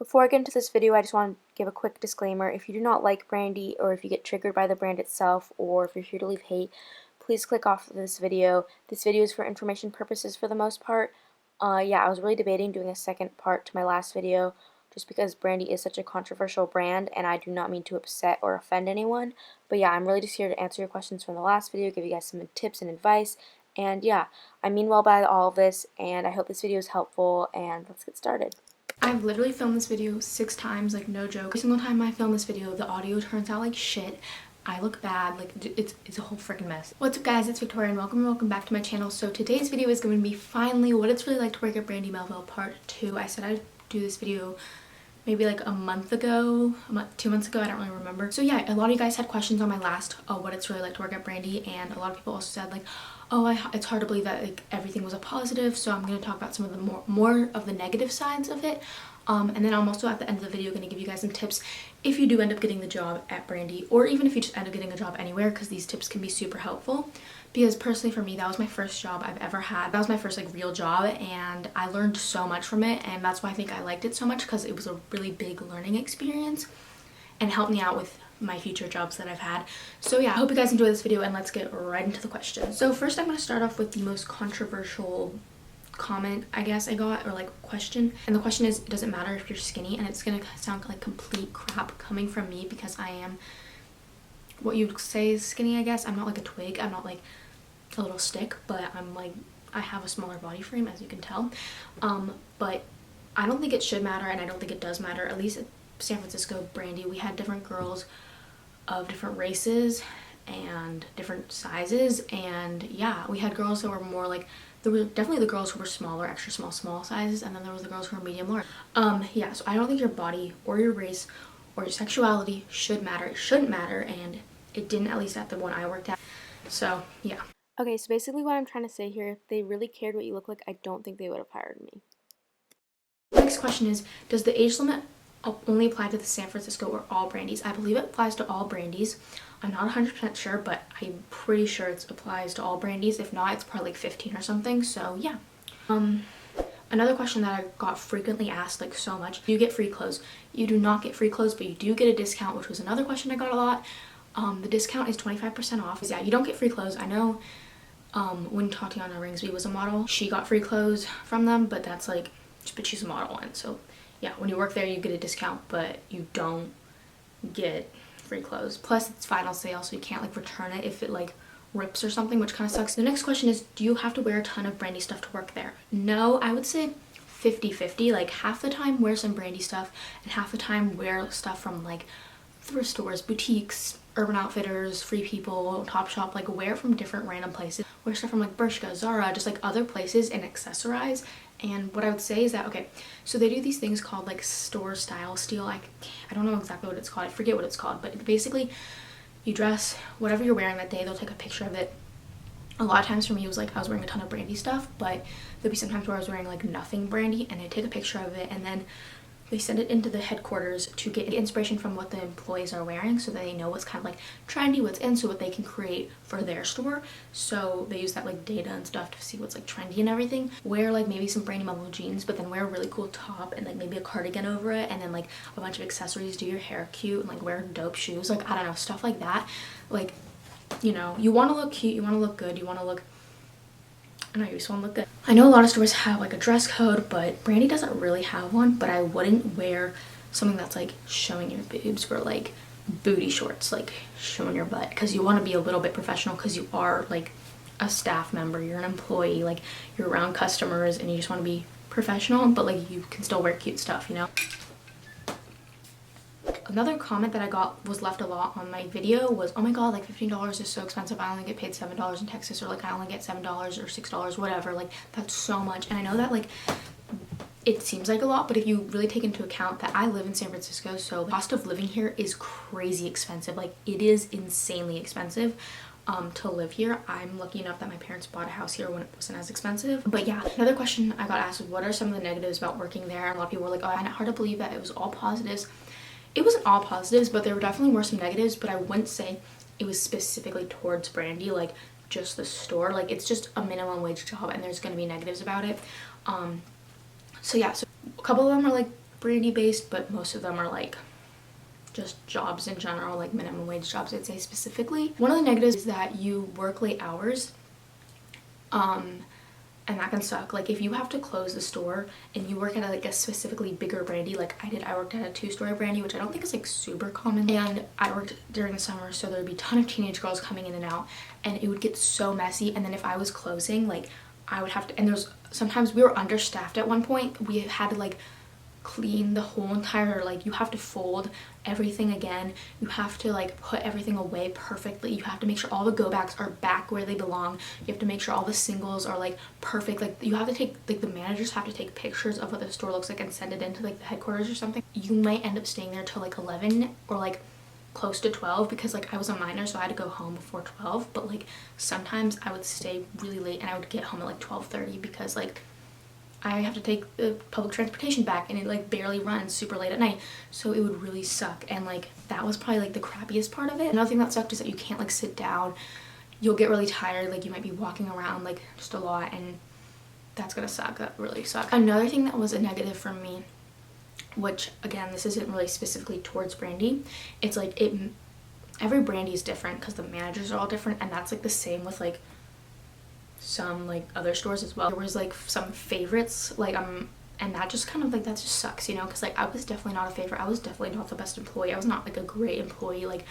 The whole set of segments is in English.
Before I get into this video, I just want to give a quick disclaimer. If you do not like Brandy, or if you get triggered by the brand itself, or if you're here to leave hate, please click off of this video. This video is for information purposes for the most part. Yeah, I was really debating doing a second part to my last video, just because Brandy is such a controversial brand, and I do not mean to upset or offend anyone. But yeah, I'm really just here to answer your questions from the last video, give you guys some tips and advice, and yeah, I mean well by all of this, and I hope this video is helpful, and let's get started. I've literally filmed this video 6 times, like no joke. Every single time I film this video, the audio turns out like shit. I look bad, like it's a whole freaking mess. What's up guys, it's Victoria and welcome back to my channel. So today's video is going to be finally what it's really like to work at Brandy Melville part 2. I said I'd do this video maybe like a month ago, 2 months ago, I don't really remember. So yeah, a lot of you guys had questions on my last what it's really like to work at Brandy, and a lot of people also said like, oh, it's hard to believe that like everything was a positive. So I'm going to talk about some of the more of the negative sides of it. And then I'm also at the end of the video going to give you guys some tips if you do end up getting the job at Brandy, or even if you just end up getting a job anywhere, because these tips can be super helpful. Because personally for me, that was my first job I've ever had. That was my first like real job, and I learned so much from it, and that's why I think I liked it so much, because it was a really big learning experience and helped me out with my future jobs that I've had. So yeah, I hope you guys enjoy this video, and let's get right into the questions. So first I'm going to start off with the most controversial comment I guess I got, or like question, and the question is, does it matter if you're skinny? And it's gonna sound like complete crap coming from me, because I am what you'd say is skinny, I guess. I'm not like a twig, I'm not like a little stick, but I'm like, I have a smaller body frame, as you can tell. But I don't think it should matter, and I don't think it does matter. At least at San Francisco Brandy, we had different girls of different races and different sizes, and yeah, we had girls that were more like, there were definitely the girls who were smaller, extra small sizes, and then there was the girls who were medium large. Yeah, so I don't think your body or your race or your sexuality should matter. It shouldn't matter, and it didn't, at least at the one I worked at. So yeah. Okay, so basically what I'm trying to say here, if they really cared what you look like, I don't think they would have hired me. Next question is, does the age limit only apply to the San Francisco or all Brandies? I believe it applies to all Brandies. I'm not 100% sure, but I'm pretty sure it applies to all Brandies. If not, it's probably like 15 or something. So yeah. Another question that I got frequently asked, like so much, do you get free clothes? You do not get free clothes, but you do get a discount, which was another question I got a lot. The discount is 25% off. Yeah, you don't get free clothes. I know when Tatiana Ringsby was a model, she got free clothes from them, but that's like, but she's a model, and so yeah, when you work there you get a discount, but you don't get free clothes. Plus it's final sale, so you can't like return it if it like rips or something, which kind of sucks. The next question is, do you have to wear a ton of Brandy stuff to work there? No, I would say 50-50. Like half the time wear some Brandy stuff, and half the time wear stuff from like thrift stores, boutiques, Urban Outfitters, Free People, Topshop. Like wear from different random places. Wear stuff from like Bershka, Zara, just like other places, and accessorize. And what I would say is that, okay, so they do these things called like store style steal. I don't know exactly what it's called. I forget what it's called, but basically you dress whatever you're wearing that day. They'll take a picture of it. A lot of times for me it was like I was wearing a ton of Brandy stuff, but there'd be sometimes where I was wearing like nothing Brandy, and they take a picture of it, and then they send it into the headquarters to get inspiration from what the employees are wearing, so that they know what's kind of like trendy, what's in, so what they can create for their store. So they use that like data and stuff to see what's like trendy and everything. Wear like maybe some Brandy Melville jeans, but then wear a really cool top and like maybe a cardigan over it, and then like a bunch of accessories. Do your hair cute, and like wear dope shoes, like I don't know, stuff like that. Like, you know, you want to look cute, you want to look good, you want to look, I know, you just want to look good. I know a lot of stores have like a dress code, but Brandy doesn't really have one. But I wouldn't wear something that's like showing your boobs, or like booty shorts, like showing your butt, because you want to be a little bit professional, because you are like a staff member, you're an employee, like you're around customers, and you just want to be professional, but like you can still wear cute stuff, you know. Another comment that I got was left a lot on my video was, oh my god, like $15 is so expensive, I only get paid $7 in Texas, or like I only get $7 or $6, whatever, like that's so much. And I know that like it seems like a lot, but if you really take into account that I live in San Francisco, so the cost of living here is crazy expensive. Like it is insanely expensive to live here. I'm lucky enough that my parents bought a house here when it wasn't as expensive. But yeah, another question I got asked was, what are some of the negatives about working there? And a lot of people were like, oh, I find it hard to believe that it was all positives. It wasn't all positives, but there were definitely were some negatives, but I wouldn't say it was specifically towards Brandy, like just the store. Like it's just a minimum wage job, and there's going to be negatives about it. So yeah, so a couple of them are like Brandy based, but most of them are like just jobs in general, like minimum wage jobs, I'd say specifically. One of the negatives is that you work late hours, and that can suck. Like if you have to close the store and you work at like a specifically bigger Brandy, like I did, I worked at a 2-story Brandy, which I don't think is like super common, and I worked during the summer, so there'd be a ton of teenage girls coming in and out, and it would get so messy. And then if I was closing, like I would have to, and there's sometimes we were understaffed at one point. We had to like clean the whole entire, like you have to fold everything again, you have to like put everything away perfectly, you have to make sure all the go backs are back where they belong, you have to make sure all the singles are like perfect, like you have to take, like the managers have to take pictures of what the store looks like and send it into like the headquarters or something. You might end up staying there till like 11 or like close to 12, because like I was a minor, so I had to go home before 12, but like sometimes I would stay really late and I would get home at like 12:30 because like I have to take the public transportation back and it like barely runs super late at night, so it would really suck. And like that was probably like the crappiest part of it. Another thing that sucked is that you can't like sit down, you'll get really tired, like you might be walking around like just a lot, and that's gonna suck. That really sucked. Another thing that was a negative for me, which again this isn't really specifically towards Brandy, it's like every Brandy is different because the managers are all different, and that's like the same with like some like other stores as well. There was like some favorites, like and that just kind of like, that just sucks, you know, because like I was definitely not a favorite, I was definitely not the best employee, I was not like a great employee. Like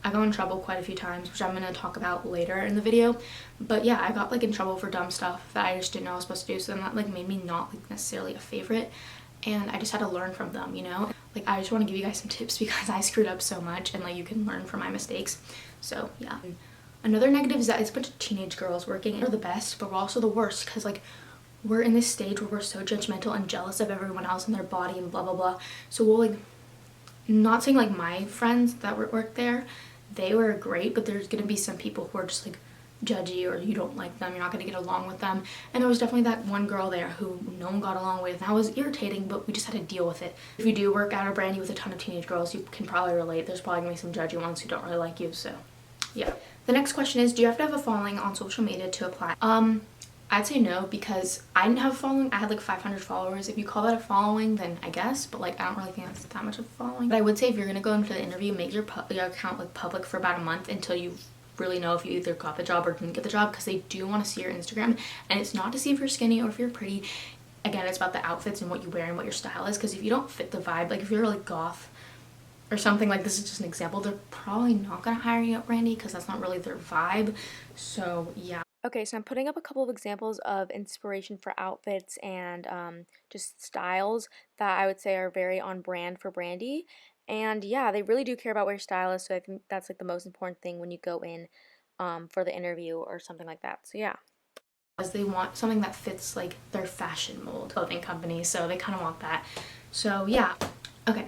I got in trouble quite a few times, which I'm gonna talk about later in the video. But yeah, I got like in trouble for dumb stuff that I just didn't know I was supposed to do, so then that like made me not like necessarily a favorite, and I just had to learn from them, you know. Like I just want to give you guys some tips because I screwed up so much, and like you can learn from my mistakes. So yeah. Another negative is that it's a bunch of teenage girls working, and we're the best, but we're also the worst, because like we're in this stage where we're so judgmental and jealous of everyone else and their body and blah blah blah. So we'll like, not saying like my friends that work there, they were great, but there's gonna be some people who are just like judgy, or you don't like them, you're not gonna get along with them. And there was definitely that one girl there who no one got along with, and that was irritating, but we just had to deal with it. If you do work at a Brandy with a ton of teenage girls, you can probably relate. There's probably gonna be some judgy ones who don't really like you, so yeah. The next question is, do you have to have a following on social media to apply? I'd say no, because I didn't have a following. I had like 500 followers. If you call that a following, then I guess, but like I don't really think that's that much of a following. But I would say if you're gonna go into the interview, make your account like public for about a month until you really know if you either got the job or didn't get the job, because they do want to see your Instagram, and it's not to see if you're skinny or if you're pretty. Again, it's about the outfits and what you wear and what your style is, because if you don't fit the vibe, like if you're like goth or something, like this is just an example, they're probably not gonna hire you at Brandy because that's not really their vibe. So yeah. Okay, so I'm putting up a couple of examples of inspiration for outfits and just styles that I would say are very on brand for Brandy. And yeah, they really do care about what your style is, so I think that's like the most important thing when you go in for the interview or something like that. So yeah. As they want something that fits like their fashion mold, clothing company, so they kind of want that. So yeah. Okay.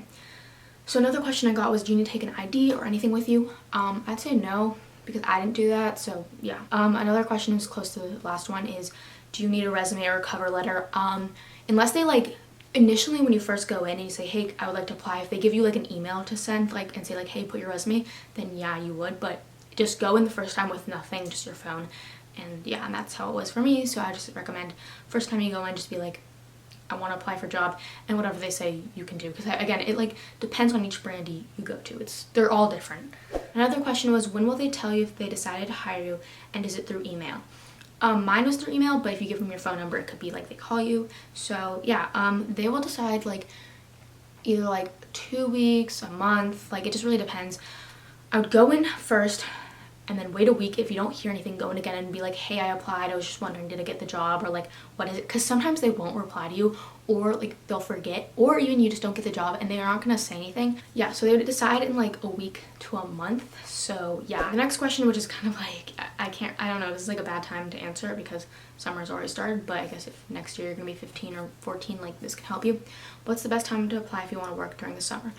So another question I got was, do you need to take an ID or anything with you? I'd say no, because I didn't do that, so yeah. Another question is close to the last one is, do you need a resume or a cover letter? Unless they like, initially when you first go in and you say, hey, I would like to apply, if they give you like an email to send like and say like, hey, put your resume, then yeah, you would, but just go in the first time with nothing, just your phone. And yeah, and that's how it was for me, so I just recommend first time you go in, just be like, I want to apply for a job, and whatever they say you can do, because again, it like depends on each Brandy you go to. They're all different. Another question was, when will they tell you if they decided to hire you, and is it through email? Mine was through email, but if you give them your phone number, it could be like they call you. So yeah, they will decide like either like 2 weeks, a month, like it just really depends. I would go in first and then wait a week. If you don't hear anything, go in again and be like, hey, I applied, I was just wondering, did I get the job, or like what is it, because sometimes they won't reply to you, or like they'll forget, or even you just don't get the job and they aren't gonna say anything. Yeah, so they would decide in like a week to a month. So yeah. The next question, which is kind of like, I don't know, this is like a bad time to answer because summer's already started, but I guess if next year you're gonna be 15 or 14, like this can help you. What's the best time to apply if you want to work during the summer?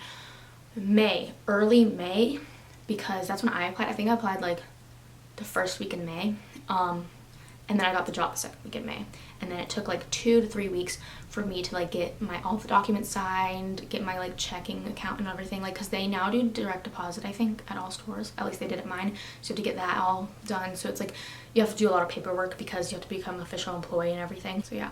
May, early May, because that's when I applied. I think I applied like the first week in May, and then I got the job the second week in May, and then it took like 2 to 3 weeks for me to like get all the documents signed, get my like checking account and everything, like because they now do direct deposit, I think, at all stores, at least they did at mine, so to get that all done, so it's like you have to do a lot of paperwork because you have to become an official employee and everything. So yeah.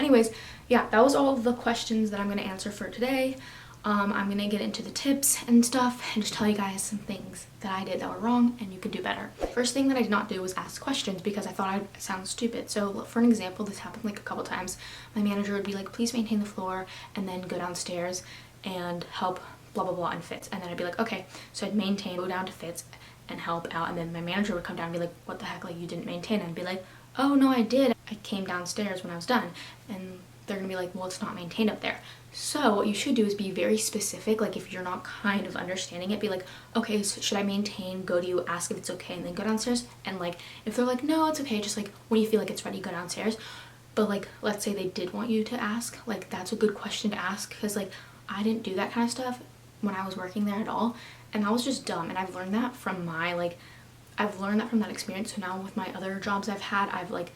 Anyways, yeah, that was all of the questions that I'm going to answer for today. I'm going to get into the tips and stuff and just tell you guys some things that I did that were wrong and you could do better. First thing that I did not do was ask questions because I thought I'd sound stupid. So for an example, this happened like a couple times. My manager would be like, please maintain the floor, and then go downstairs and help blah blah blah and fits. And then I'd be like, okay. So I'd maintain, go down to fits and help out, and then my manager would come down and be like, what the heck, like you didn't maintain. And I'd be like, oh no, I did. I came downstairs when I was done. And they're gonna be like, well, it's not maintained up there. So what you should do is be very specific. Like if you're not kind of understanding it, be like, okay, so should I maintain, go to you, ask if it's okay, and then go downstairs. And like if they're like, no, it's okay, just like when you feel like it's ready, go downstairs. But like let's say they did want you to ask, like that's a good question to ask, because like I didn't do that kind of stuff when I was working there at all, and I was just dumb. And I've learned that from that experience. So now with my other jobs I've had, I've like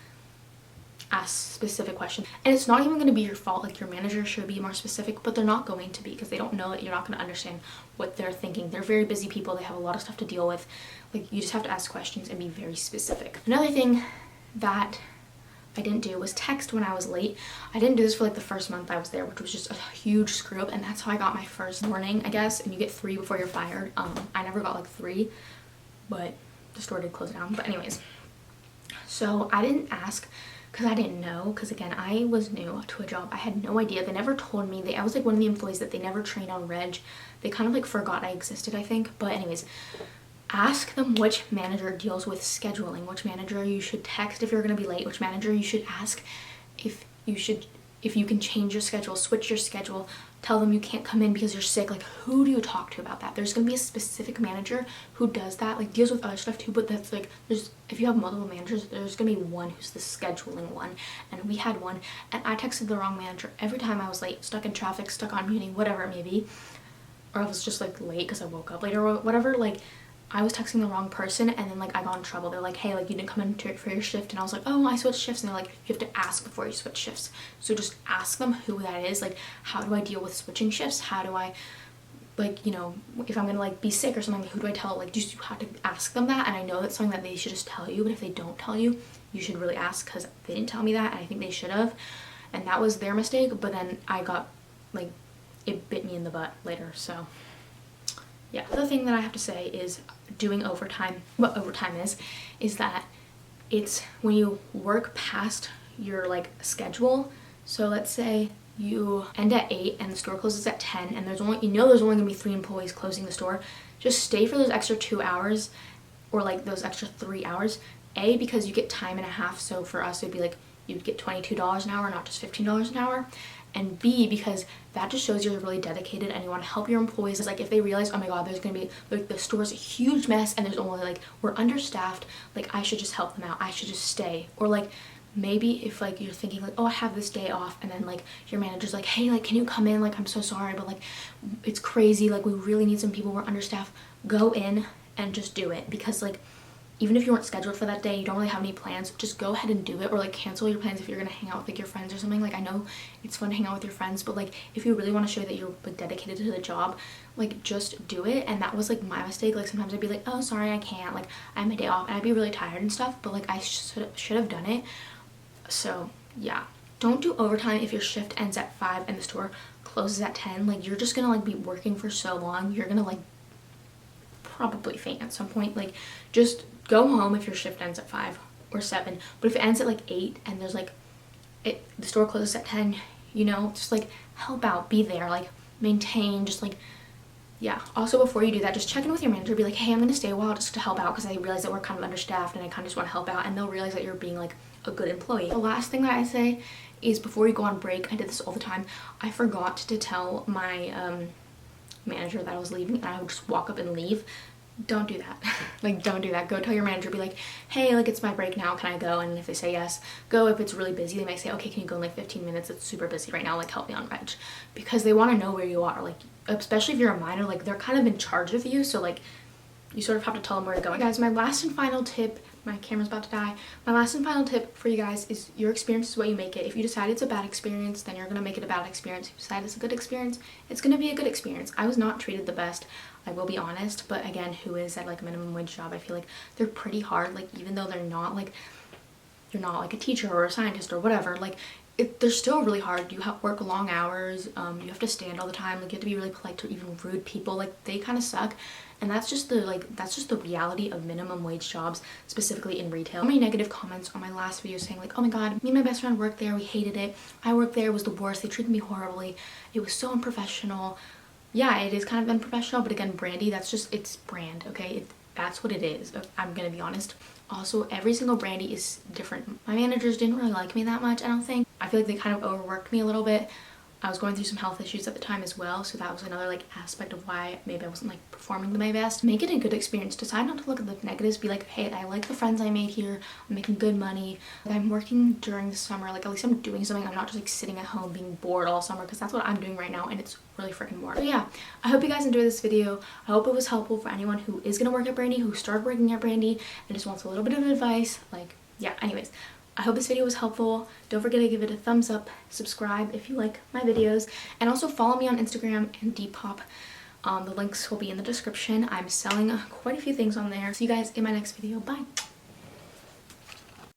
ask specific questions, and it's not even going to be your fault. Like your manager should be more specific, but they're not going to be, because they don't know that you're not going to understand what they're thinking. They're very busy people, they have a lot of stuff to deal with. Like you just have to ask questions and be very specific. Another thing that I didn't do was text when I was late. I didn't do this for like the first month I was there, which was just a huge screw up, and that's how I got my first warning, I guess. And you get 3 before you're fired. I never got like 3, but the store did close down. But anyways, so I didn't ask because I didn't know, because again, I was new to a job. I had no idea. They never told me. I was like one of the employees that they never trained on reg. They kind of like forgot I existed, I think. But anyways, ask them which manager deals with scheduling, which manager you should text if you're going to be late, which manager you should ask if you can change your schedule, switch your schedule, tell them you can't come in because you're sick. Like who do you talk to about that? There's going to be a specific manager who does that, like deals with other stuff too, but that's like, if you have multiple managers, there's going to be one who's the scheduling one. And we had one, and I texted the wrong manager every time I was late, stuck in traffic, stuck on meeting, whatever it may be, or I was just like late because I woke up later or whatever. Like I was texting the wrong person, and then like I got in trouble. They're like, hey, like you didn't come in for your shift, and I was like, oh, I switched shifts. And they're like, you have to ask before you switch shifts. So just ask them who that is. Like, how do I deal with switching shifts? How do I, like, you know, if I'm gonna like be sick or something, who do I tell? Like, just you have to ask them that. And I know that's something that they should just tell you, but if they don't tell you, you should really ask, because they didn't tell me that, and I think they should have, and that was their mistake. But then I got like, it bit me in the butt later. So yeah. The other thing that I have to say is doing overtime. What overtime is that it's when you work past your like schedule. So let's say you end at 8 and the store closes at 10, and there's only gonna be 3 employees closing the store. Just stay for those extra 2 hours, or like those extra 3 hours. A, because you get time and a half. So for us it'd be like you'd get $22 an hour, not just $15 an hour. And B, because that just shows you're really dedicated and you want to help your employees. It's like if they realize, oh my god, there's gonna be like the store's a huge mess and there's only like, we're understaffed, like I should just help them out, I should just stay. Or like maybe if like you're thinking like, oh, I have this day off, and then like your manager's like, hey, like can you come in, like I'm so sorry, but like it's crazy, like we really need some people, we're understaffed. Go in and just do it, because like even if you weren't scheduled for that day, you don't really have any plans, just go ahead and do it. Or like cancel your plans if you're gonna hang out with like your friends or something. Like I know it's fun to hang out with your friends, but like if you really want to show that you're like dedicated to the job, like just do it. And that was like my mistake. Like sometimes I'd be like, oh sorry, I can't, like I have my day off, and I'd be really tired and stuff, but like I should have done it. So yeah, don't do overtime if your shift ends at 5 and the store closes at 10. Like you're just gonna like be working for so long, you're gonna like probably faint at some point. Like just go home if your shift ends at 5 or 7, but if it ends at like 8 and there's like the store closes at 10, you know, just like help out, be there, like maintain, just like yeah. Also before you do that, just check in with your manager, be like, hey, I'm gonna stay a while just to help out because I realize that we're kind of understaffed and I kind of just want to help out, and they'll realize that you're being like a good employee. The last thing that I say is before you go on break, I did this all the time, I forgot to tell my manager that I was leaving, and I would just walk up and leave. Don't do that. Like don't do that. Go tell your manager, be like, hey, like it's my break now, can I go? And if they say yes, go. If it's really busy, they might say, okay, can you go in like 15 minutes, it's super busy right now, like help me on reg, because they want to know where you are. Like especially if you're a minor, like they're kind of in charge of you, so like you sort of have to tell them where to go. Guys, my last and final tip, my camera's about to die. My last and final tip for you guys is your experience is what you make it. If you decide it's a bad experience, then you're gonna make it a bad experience. If you decide it's a good experience, it's gonna be a good experience. I was not treated the best, I will be honest, but again, who is at like a minimum wage job, I feel like they're pretty hard. Like even though you're not like a teacher or a scientist or whatever, like they're still really hard. You have work long hours, you have to stand all the time, like you have to be really polite to even rude people, like they kind of suck. And that's just the reality of minimum wage jobs, specifically in retail. So many negative comments on my last video saying like, oh my god, me and my best friend worked there, we hated it, I worked there, it was the worst, they treated me horribly, it was so unprofessional. Yeah, it is kind of unprofessional, but again, Brandy, that's just its brand, okay? That's what it is. I'm gonna be honest. Also, every single Brandy is different. My managers didn't really like me that much, I don't think. I feel like they kind of overworked me a little bit. I was going through some health issues at the time as well, so that was another like aspect of why maybe I wasn't like performing to my best. Make it a good experience. Decide not to look at the negatives. Be like, hey, I like the friends I made here. I'm making good money. Like, I'm working during the summer. Like, at least I'm doing something. I'm not just like sitting at home being bored all summer, because that's what I'm doing right now, and it's really freaking bored. So yeah, I hope you guys enjoyed this video. I hope it was helpful for anyone who is gonna work at Brandy, who started working at Brandy, and just wants a little bit of advice. Like, yeah, anyways. I hope this video was helpful. Don't forget to give it a thumbs up, subscribe if you like my videos, and also follow me on Instagram and Depop. The links will be in the description. I'm selling quite a few things on there. See you guys in my next video. Bye!